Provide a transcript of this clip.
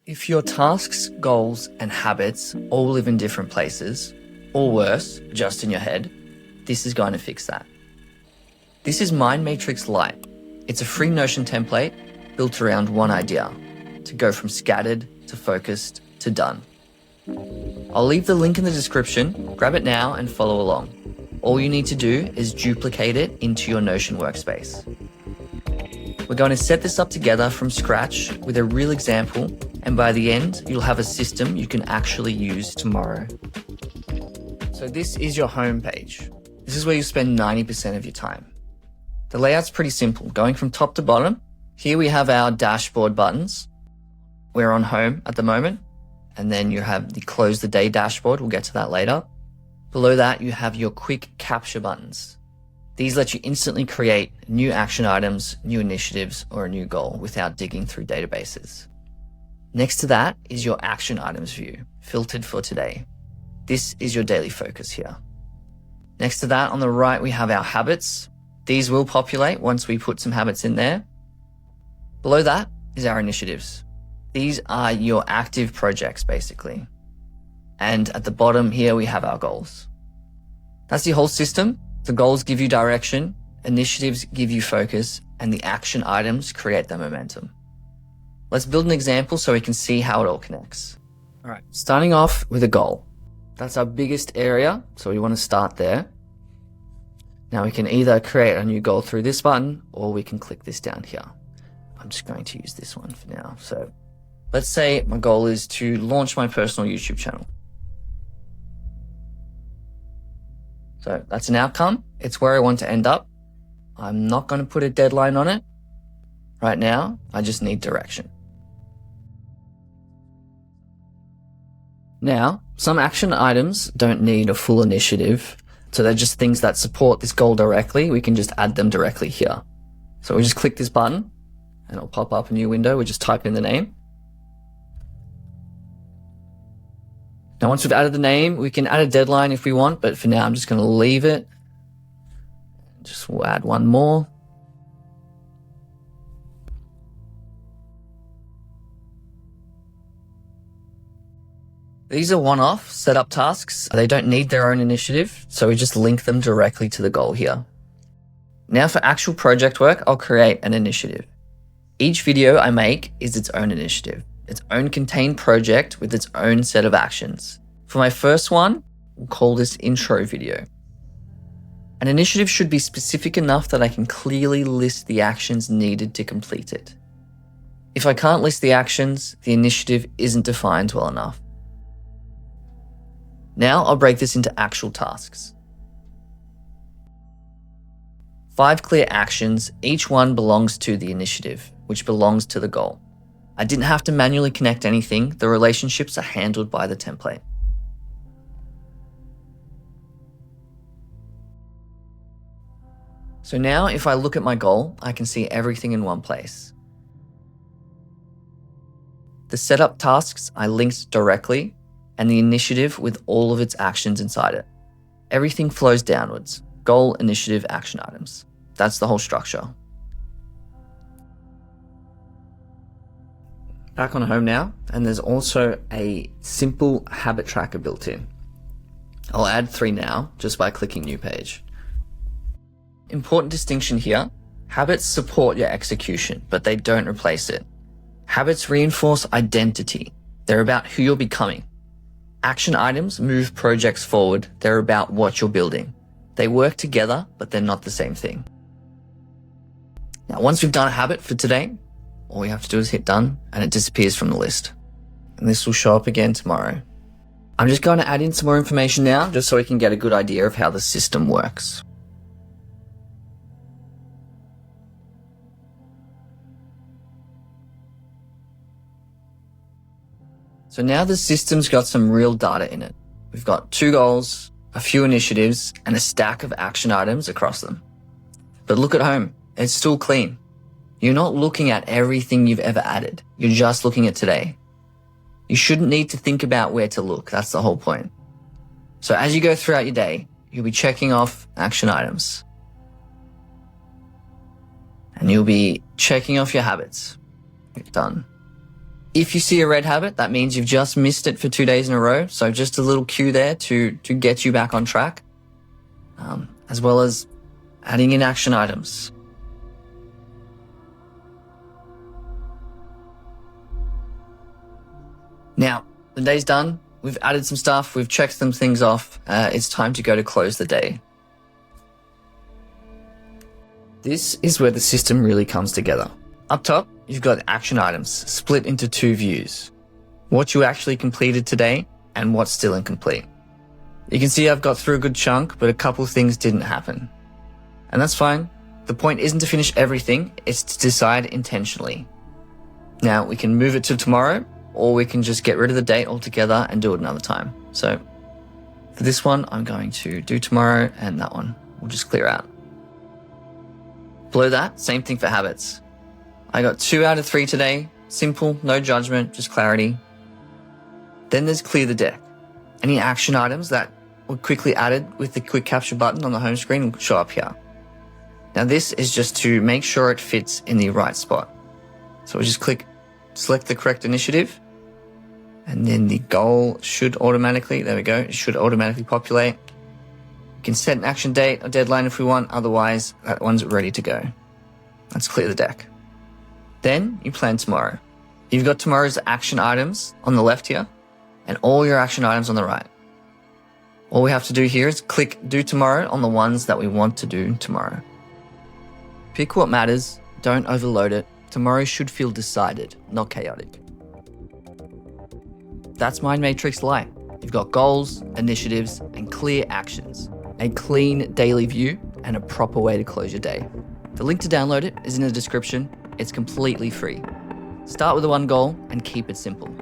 If your tasks, goals, and habits all live in different places, or worse, just in your head, this is going to fix that. This is Matrix Lite. It's a free Notion template built around one idea, to go from scattered to focused to done. I'll leave the link in the description, grab it now and follow along. All you need to do is duplicate it into your Notion workspace. We're going to set this up together from scratch with a real example, and by the end, you'll have a system you can actually use tomorrow. So this is your home page. This is where you spend 90% of your time. The layout's pretty simple, going from top to bottom. Here we have our dashboard buttons. We're on home at the moment, and then you have the close the day dashboard. We'll get to that later. Below that, you have your quick capture buttons. These let you instantly create new action items, new initiatives, or a new goal without digging through databases. Next to that is your action items view, filtered for today. This is your daily focus here. Next to that, on the right, we have our habits. These will populate once we put some habits in there. Below that is our initiatives. These are your active projects, basically. And at the bottom here, we have our goals. That's the whole system. The goals give you direction, initiatives give you focus, and the action items create the momentum. Let's build an example so we can see how it all connects. All right, starting off with a goal. That's our biggest area, so we want to start there. Now we can either create a new goal through this button, or we can click this down here. I'm just going to use this one for now. So let's say my goal is to launch my personal YouTube channel. So that's an outcome. It's where I want to end up. I'm not going to put a deadline on it. Right now, I just need direction. Now, some action items don't need a full initiative. So they're just things that support this goal directly. We can just add them directly here. So we just click this button and it'll pop up a new window. We just type in the name. Now, once we've added the name, we can add a deadline if we want, but for now, I'm just going to leave it. Just we'll add one more. These are one-off setup tasks. They don't need their own initiative, so we just link them directly to the goal here. Now for actual project work, I'll create an initiative. Each video I make is its own initiative, its own contained project with its own set of actions. For my first one, we'll call this intro video. An initiative should be specific enough that I can clearly list the actions needed to complete it. If I can't list the actions, the initiative isn't defined well enough. Now I'll break this into actual tasks. 5 clear actions, each one belongs to the initiative, which belongs to the goal. I didn't have to manually connect anything. The relationships are handled by the template. So now if I look at my goal, I can see everything in one place. The setup tasks I linked directly, and the initiative with all of its actions inside it. Everything flows downwards. Goal, initiative, action items. That's the whole structure. Back on home now, and there's also a simple habit tracker built in. I'll add 3 now, just by clicking new page. Important distinction here, habits support your execution, but they don't replace it. Habits reinforce identity. They're about who you're becoming. Action items move projects forward. They're about what you're building. They work together, but they're not the same thing. Now, once we've done a habit for today, all we have to do is hit done and it disappears from the list. And this will show up again tomorrow. I'm just going to add in some more information now, just so we can get a good idea of how the system works. So now the system's got some real data in it. We've got 2 goals, a few initiatives, and a stack of action items across them. But look at home, it's still clean. You're not looking at everything you've ever added. You're just looking at today. You shouldn't need to think about where to look. That's the whole point. So as you go throughout your day, you'll be checking off action items. And you'll be checking off your habits. Done. If you see a red habit, that means you've just missed it for 2 days in a row. So just a little cue there to get you back on track, as well as adding in action items. Now, the day's done. We've added some stuff. We've checked some things off. It's time to go to close the day. This is where the system really comes together. Up top, you've got action items split into 2 views. What you actually completed today and what's still incomplete. You can see I've got through a good chunk, but a couple of things didn't happen. And that's fine. The point isn't to finish everything, it's to decide intentionally. Now, we can move it to tomorrow, or we can just get rid of the date altogether and do it another time. So for this one, I'm going to do tomorrow, and that one will just clear out. Below that, same thing for habits. I got 2 out of 3 today. Simple, no judgment, just clarity. Then there's clear the deck. Any action items that were quickly added with the quick capture button on the home screen will show up here. Now this is just to make sure it fits in the right spot. So we just select the correct initiative, and then the goal should automatically, there we go, it should automatically populate. You can set an action date or deadline if we want, otherwise that one's ready to go. Let's clear the deck. Then you plan tomorrow. You've got tomorrow's action items on the left here, and all your action items on the right. All we have to do here is click do tomorrow on the ones that we want to do tomorrow. Pick what matters, don't overload it. Tomorrow should feel decided, not chaotic. That's Mind Matrix Lite. You've got goals, initiatives, and clear actions. A clean daily view and a proper way to close your day. The link to download it is in the description. It's completely free. Start with the one goal and keep it simple.